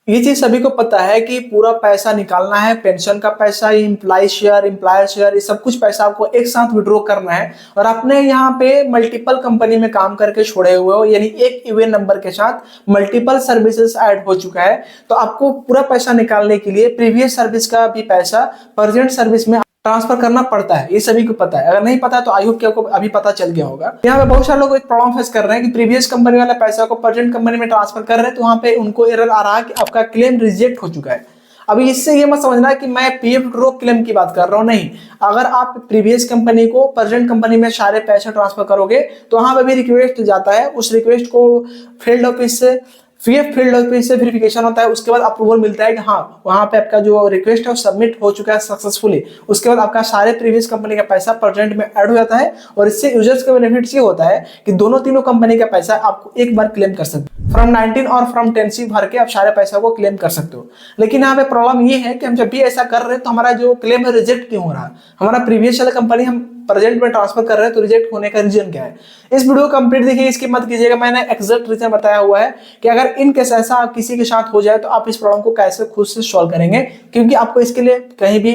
ये चीज सभी को पता है कि पूरा पैसा निकालना है, पेंशन का पैसा, इम्प्लॉय शेयर, एम्प्लॉयर शेयर, ये सब कुछ पैसा आपको एक साथ विड्रॉ करना है। और आपने यहाँ पे मल्टीपल कंपनी में काम करके छोड़े हुए हो, यानी एक यूएन नंबर के साथ मल्टीपल सर्विसेज ऐड हो चुका है, तो आपको पूरा पैसा निकालने के लिए प्रीवियस सर्विस का भी पैसा प्रेजेंट सर्विस में ट्रांसफर करना पड़ता है। ये सभी को पता है, अगर नहीं पता तो आई होप कि आपको अभी पता चल गया होगा। यहाँ पे बहुत सारे लोग एक प्रॉब्लम फेस कर रहे हैं कि प्रीवियस कंपनी वाला पैसा को प्रेजेंट कंपनी में ट्रांसफर कर रहे हैं, तो वहां पे उनको एरर आ रहा है कि आपका क्लेम रिजेक्ट हो चुका है। अभी इससे ये मत समझना कि मैं पीएफ विड्रॉ क्लेम की बात कर रहा हूँ, नहीं। अगर आप प्रीवियस कंपनी को प्रेजेंट कंपनी में सारे पैसे ट्रांसफर करोगे तो वहां पे भी रिक्वेस्ट जाता है, उस रिक्वेस्ट को फील्ड ऑफिस से पीएफ फील्ड ऑफिस से वेरिफिकेशन होता है, उसके बाद अप्रूवल मिलता है कि हाँ वहां पे आपका जो रिक्वेस्ट है वो सबमिट हो चुका है सक्सेसफुली। उसके बाद आपका सारे प्रीवियस कंपनी का पैसा प्रेजेंट में ऐड हो जाता है, और इससे यूजर्स का बेनिफिट ये होता है कि दोनों तीनों कंपनी का पैसा आपको एक बार क्लेम कर सकते हो। फ्रॉम 19 और फ्रॉम 10C भर के आप सारे पैसा को क्लेम कर सकते हो। लेकिन यहाँ पे प्रॉब्लम ये है कि हम जब भी ऐसा कर रहे हैं तो हमारा जो क्लेम है रिजेक्ट क्यों हो रहा है? हमारा प्रीवियस वाला कंपनी हम प्रेजेंट में ट्रांसफर कर रहे हैं, तो रिजेक्ट होने का रीजन क्या है? इस वीडियो को कंप्लीट देखिए, इसकी मत कीजिएगा। मैंने एग्जैक्ट रीजन बताया हुआ है कि अगर इन केस ऐसा किसी के साथ हो जाए तो आप इस प्रॉब्लम को कैसे खुद से सॉल्व करेंगे, क्योंकि आपको इसके लिए कहीं भी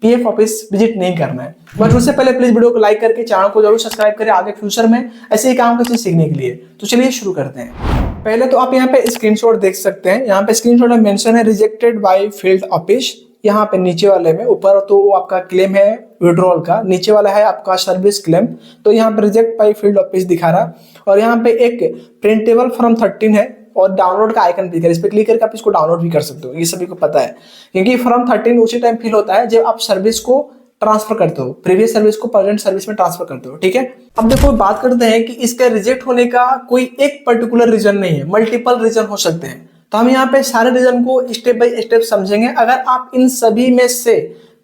पीएफ ऑफिस विजिट नहीं करना है। बट उससे पहले प्लीज वीडियो को लाइक करके चैनल को जरूर सब्सक्राइब करें आगे फ्यूचर में ऐसे ही काम कैसे सीखने के लिए। तो चलिए शुरू करते हैं। पहले तो आप यहाँ पे स्क्रीनशॉट देख सकते हैं, यहाँ पे स्क्रीनशॉट में मेंशन है रिजेक्टेड बाय फील्ड ऑफिस। यहाँ पे नीचे वाले में, ऊपर तो वो आपका क्लेम है विड्रॉल का, नीचे वाला है आपका सर्विस क्लेम। तो यहाँ पे रिजेक्ट बाय फील्ड ऑफिस दिखा रहा, और यहाँ पे एक प्रिंटेबल फॉर्म 13 है और डाउनलोड का आइकन दिख रहा है, इस पे क्लिक करके आप इसको डाउनलोड भी कर सकते हो। ये सभी को पता है, क्योंकि फॉर्म 13 उसी टाइम फिल होता है जब आप सर्विस को ट्रांसफर करते हो, प्रीवियस सर्विस को प्रेजेंट सर्विस में ट्रांसफर करते हो। ठीक है, अब देखो बात करते हैं कि इसका रिजेक्ट होने का कोई एक पर्टिकुलर रीजन नहीं है, मल्टीपल रीजन हो सकते हैं। तो हम यहाँ पे सारे रीजन को स्टेप बाय स्टेप समझेंगे। अगर आप इन सभी में से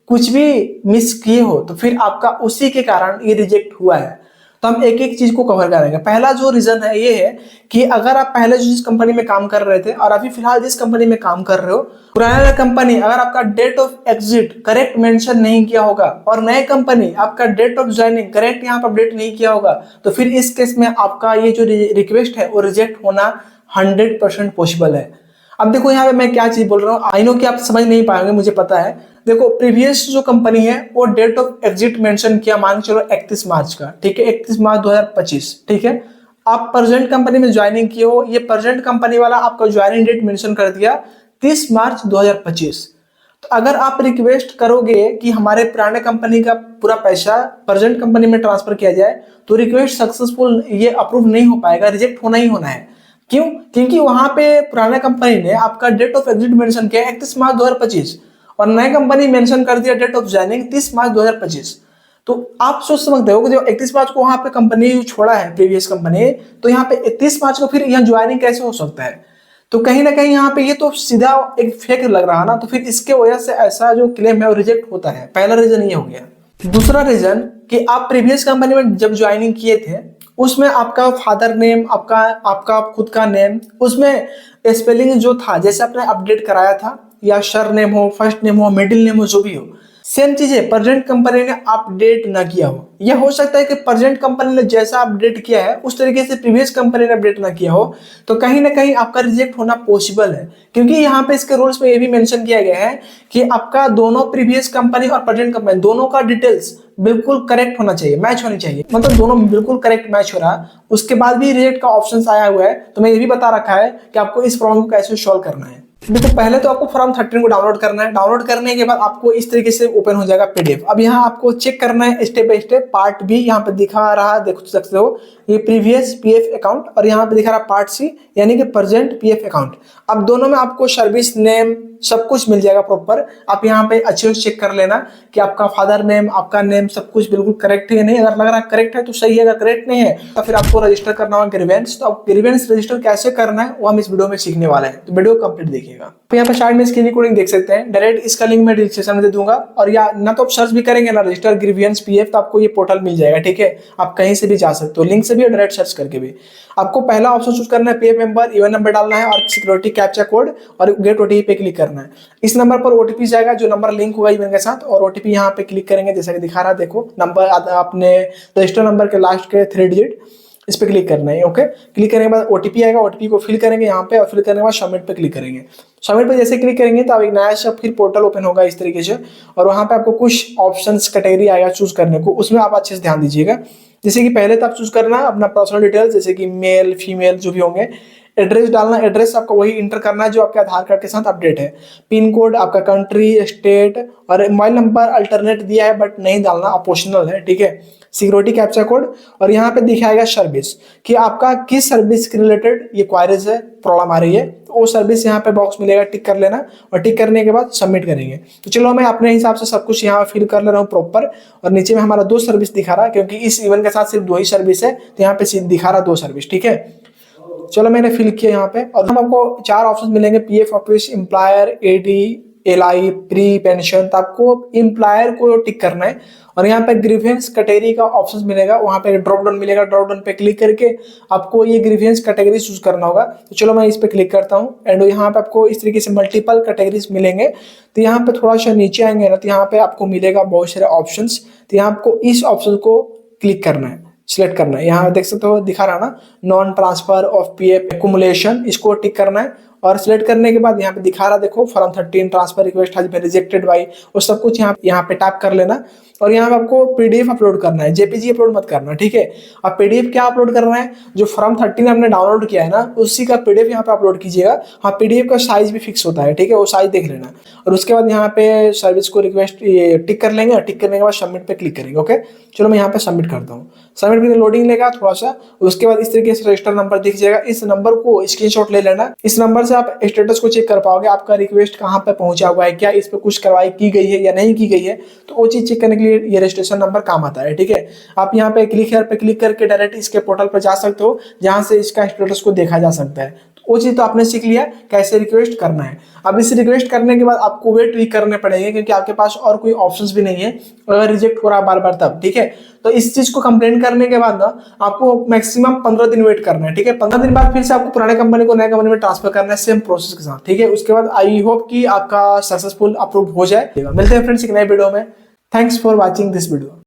कुछ भी मिस किए हो तो फिर आपका उसी के कारण ये रिजेक्ट हुआ है। तो हम एक एक चीज को कवर करेंगे। पहला जो रीजन है ये है कि अगर आप पहले जिस कंपनी में काम कर रहे थे और अभी फिलहाल जिस कंपनी में काम कर रहे हो, पुराना कंपनी अगर आपका date of exit correct mention नहीं किया होगा और नए कंपनी आपका डेट ऑफ ज्वाइनिंग करेक्ट यहाँ पर अपडेट नहीं किया होगा, तो फिर इस केस में आपका ये जो रिक्वेस्ट है वो रिजेक्ट होना 100% पॉसिबल है। अब देखो यहाँ पे मैं क्या चीज बोल रहा हूँ, आई नो कि आप समझ नहीं पाएंगे, मुझे पता है। देखो प्रीवियस जो कंपनी है वो डेट ऑफ एग्जिट मेंशन किया, मान के चलो 31 मार्च का, ठीक है, 31 मार्च 2025, ठीक है। आप प्रेजेंट कंपनी में ज्वाइनिंग किए हो, ये प्रेजेंट कंपनी वाला आपका ज्वाइनिंग डेट मेंशन कर दिया 30 मार्च 2025। तो अगर आप रिक्वेस्ट करोगे कि हमारे पुराने कंपनी का पूरा पैसा प्रेजेंट कंपनी में ट्रांसफर किया जाए, तो रिक्वेस्ट सक्सेसफुल ये अप्रूव नहीं हो पाएगा, रिजेक्ट होना ही होना है। क्यों? क्योंकि वहां पे पुराने कंपनी ने आपका डेट ऑफ एग्जिट मेंशन किया 31 मार्च 2025 और नई कंपनी मेंशन कर दिया डेट ऑफ ज्वाइनिंग 30 मार्च 2025। तो आप सोच समझते हो कि जो 31 मार्च को वहां पे कंपनी छोड़ा है प्रीवियस कंपनी, तो यहाँ पे 31 मार्च को फिर यहाँ ज्वाइनिंग कैसे हो सकता है? तो कहीं ना कहीं यहाँ पे ये तो सीधा एक फेक लग रहा है ना, तो फिर इसके वजह से ऐसा जो क्लेम है वो रिजेक्ट होता है। पहला रीजन ये हो गया। दूसरा रीजन कि आप प्रीवियस कंपनी में जब ज्वाइनिंग किए थे उसमें आपका फादर नेम, आपका खुद का नेम, उसमें स्पेलिंग जो था जैसे आपने अपडेट कराया था, या सर नेम हो, फर्स्ट नेम हो, मिडिल नेम हो, जो भी हो, सेम चीज है प्रेजेंट कंपनी ने अपडेट ना किया हो। यह हो सकता है कि प्रेजेंट कंपनी ने जैसा अपडेट किया है उस तरीके से प्रीवियस कंपनी ने अपडेट ना किया हो, तो कहीं ना कहीं आपका रिजेक्ट होना पॉसिबल है। क्योंकि यहाँ पे इसके रूल्स में ये भी मेंशन किया गया है कि आपका दोनों प्रीवियस कंपनी और प्रेजेंट कंपनी दोनों का डिटेल्स बिल्कुल करेक्ट होना चाहिए, मैच होनी चाहिए, मतलब दोनों बिल्कुल करेक्ट मैच हो रहा, उसके बाद भी रिजेक्ट का ऑप्शन आया हुआ है। तो मैं ये भी बता रखा है कि आपको इस प्रॉब्लम को कैसे सॉल्व करना है। देखो पहले तो आपको फॉर्म 13 को डाउनलोड करना है। डाउनलोड करने के बाद आपको इस तरीके से ओपन हो जाएगा पीडीएफ। अब यहाँ आपको चेक करना है step by step. Part B यहाँ पे दिखा रहा है, देख सकते हो, ये प्रीवियस पीएफ अकाउंट, और यहाँ पे दिखा रहा पार्ट सी यानी कि प्रेजेंट पीएफ अकाउंट। अब दोनों में आपको सर्विस नेम सब कुछ मिल जाएगा प्रॉपर। आप यहाँ पे अच्छे से चेक कर लेना कि आपका फादर नेम, आपका नेम सब कुछ बिल्कुल करेक्ट है या नहीं। अगर लग रहा है करेक्ट है तो सही है, अगर करेक्ट नहीं है तो फिर आपको रजिस्टर करना होगा ग्रीवेंस। तो आप ग्रीवेंस रजिस्टर कैसे करना है वो हम इस वीडियो में सीखने वाले हैं, तो वीडियो कंप्लीट देखिएगा। तो यहाँ पे साइड में स्क्रीन रिकॉर्डिंग देख सकते हैं, डायरेक्ट इसका लिंक मैं डिस्क्रिप्शन में दे दूंगा, और या ना तो आप सर्च भी करेंगे ना रजिस्टर ग्रीवेंस पीएफ, तो आपको ये पोर्टल मिल जाएगा। ठीक है, आप कहीं से भी जा सकते हो, लिंक से भी और डायरेक्ट सर्च करके भी। आपको पहला ऑप्शन चूज करना है पीएफ मेंबर, यूएन नंबर डालना है और सिक्योरिटी कैप्चा कोड, और गेट ओटीपी पे क्लिक करना है। इस नंबर पर ओटीपी जाएगा जो नंबर लिंक होगा ईमेल के साथ, और ओटीपी यहाँ पे क्लिक करेंगे जैसा कि दिखा रहा है, देखो नंबर अपने रजिस्टर नंबर के लास्ट के 3 डिजिट। इस पे क्लिक करना है। ओके, क्लिक करने के बाद ओटीपी आएगा, ओटीपी को फिल करेंगे यहाँ पे और फिल करने के बाद सबमिट पे क्लिक करेंगे। सबमिट पे जैसे क्लिक करेंगे तो अब एक नया सा फिर पोर्टल ओपन होगा इस तरीके से, और वहाँ पे आपको कुछ ऑप्शंस कैटेगरी आएगा चूज करने को, उसमें आप अच्छे से ध्यान दीजिएगा। जैसे कि पहले तो आप चूज करना अपना पर्सनल डिटेल्स, जैसे कि मेल फीमेल जो भी होंगे। एड्रेस डालना, एड्रेस आपको वही इंटर करना है जो आपके आधार कार्ड के साथ अपडेट है। पिन कोड, आपका कंट्री स्टेट, और मोबाइल नंबर अल्टरनेट दिया है बट नहीं डालना, ऑप्शनल है, ठीक है। सिक्योरिटी कैप्चा कोड, और यहाँ पे दिखाएगा सर्विस कि आपका किस सर्विस के रिलेटेड ये क्वायरीज है, प्रॉब्लम आ रही है, तो वो सर्विस यहाँ पे बॉक्स मिलेगा, टिक कर लेना, और टिक करने के बाद सबमिट करेंगे। तो चलो मैं अपने हिसाब से सब कुछ यहाँ फिल कर ले रहा हूँ प्रॉपर, और नीचे में हमारा 2 सर्विस दिखा रहा है क्योंकि इस इवेंट के साथ सिर्फ 2 ही सर्विस है, तो यहाँ पे दिखा रहा 2 सर्विस, ठीक है। चलो मैंने फिल किया यहाँ पे, और हम आपको 4 ऑप्शन मिलेंगे, PF office, employer, ED, LI, pre pension. तो आपको एम्प्लॉयर को टिक करना है, और यहाँ पे ग्रीवेंस कैटेगरी का ऑप्शन मिलेगा, वहाँ पे ड्रॉप डाउन मिलेगा, ड्रॉप डाउन पे क्लिक करके आपको ये ग्रीवेंस कैटेगरी चूज करना होगा। तो चलो मैं इस पे क्लिक करता हूँ, एंड यहाँ पे आपको इस तरीके से मल्टीपल कैटेगरीज मिलेंगे। तो यहाँ पे थोड़ा सा नीचे आएंगे ना, तो यहाँ पे आपको मिलेगा बहुत सारे ऑप्शन। तो यहाँ आपको इस ऑप्शन को क्लिक करना है, सिलेक्ट करना है। यहाँ देख सकते हो दिखा रहा ना, non transfer of PF accumulation, इसको टिक करना है, और सिलेक्ट करने के बाद यहाँ पे दिखा रहा देखो form 13 transfer request has been rejected by, वो सब कुछ यहाँ पे टैप कर लेना। और यहाँ पे आपको पीडीएफ अपलोड करना है, जेपीजी अपलोड मत करना, ठीक है। अब पीडीएफ क्या अपलोड करना है, जो फॉर्म 13 आपने डाउनलोड किया है ना, उसी का पीडीएफ यहाँ पे अपलोड कीजिएगा। हाँ, पीडीएफ का साइज भी फिक्स होता है, ठीक है, वो साइज देख लेना। और उसके बाद यहाँ पे सर्विस को रिक्वेस्ट ये टिक कर लेंगे, टिक करने के बाद सबमिट पे क्लिक करेंगे। ओके, चलो मैं यहाँ पे सबमिट करता हूँ। सबमिट करके लोडिंग लेगा थोड़ा सा, उसके बाद इस तरीके से रजिस्टर नंबर दिख जाएगा, इस नंबर को स्क्रीनशॉट ले लेना। इस नंबर से आप स्टेटस को चेक कर पाओगे, आपका रिक्वेस्ट कहाँ पे पहुंचा हुआ है, क्या इस पे कुछ कार्रवाई की गई है या नहीं की गई है, तो वो चीज चेक करने के लिए ये रजिस्ट्रेशन नंबर काम आता है, ठीक है। आप यहाँ पे क्लिक हियर पे क्लिक करके डायरेक्ट इसके पोर्टल पर जा सकते हो, जहां से इसका स्टेटस को देखा जा सकता है। वो चीज तो आपने सीख लिया कैसे रिक्वेस्ट करना है। अब इस रिक्वेस्ट करने के बाद आपको वेट भी करने पड़ेंगे, क्योंकि आपके पास और कोई ऑप्शंस भी नहीं है, अगर रिजेक्ट हो रहा बार बार तब, ठीक है। तो इस चीज को कंप्लेंट करने के बाद ना आपको मैक्सिमम 15 दिन वेट करना है, ठीक है। 15 दिन बाद फिर से आपको पुराने कंपनी को नए कंपनी में ट्रांसफर करना है, सेम प्रोसेस के साथ, ठीक है। उसके बाद आई होप कि आपका सक्सेसफुल अप्रूव हो जाए। मिलते हैं फ्रेंड्स एक नए वीडियो में। Thanks for watching this video.